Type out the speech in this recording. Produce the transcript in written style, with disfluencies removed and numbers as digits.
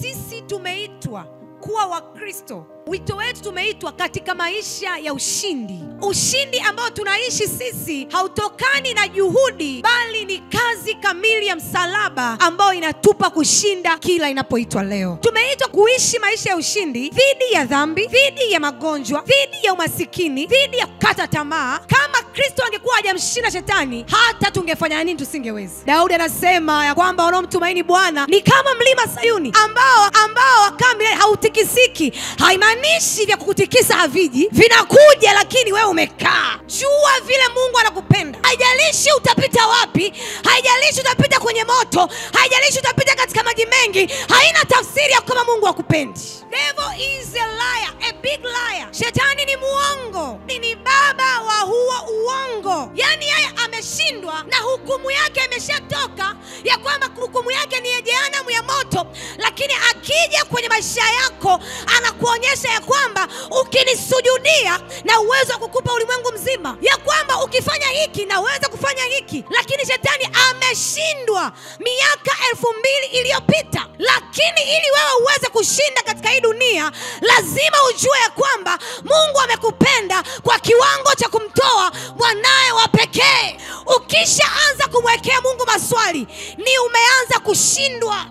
Sisi tumeitwa kuwa Wakristo. Wito wetu tumeitwa katika maisha ya ushindi. Ushindi ambao tunaishi sisi hautokani na juhudi, bali ni kazi kamili ya msalaba ambao inatupa kushinda kila inapoitwa leo. Tumeitwa kuishi maisha ya ushindi dhidi ya dhambi, dhidi ya magonjwa, dhidi ya umasikini, dhidi ya kukata tamaa. Kama Kristo angekuwa hajamshinda shetani, hata tungefanya nini tusingeweza. Daudi anasema ya kwamba wanaomtumaini Bwana ni kama mlima Sayuni ambao kamili hautikisiki. Haimaanishi vya kukutikisa haviji, vinakuja lakini wewe umekaa. Jua vile Mungu anakupenda. Haijalishi utapita wapi, haijalishi utapita kwenye moto, haijalishi utapita katika maji mengi, haina tafsiri ya kama Mungu hakupendi. Devil is a liar, a big liar. Shetani ni muongo, ni baba wa huo uongo. Yani yeye ameshindwa na hukumu yake imeshatoka, ya kwamba hukumu yake ni jehanamu ya moto. Lakini akija kwenye maisha yako anakuonyesha ya kwamba ukinisujudia na uwezo wa kukupa ulimwengu mzima, ya kwamba ukifanya hiki na uweza kufanya hiki. Lakini shetani ameshindwa miaka 2000 iliyopita. Lakini ili wewe uweze kushinda katika hii dunia, lazima ujue ya kwamba Mungu amekupenda kwa kiwango cha kumtoa mwanae wa pekee. Ukishaanza kumwekea Mungu maswali, ni umeanza kushindwa.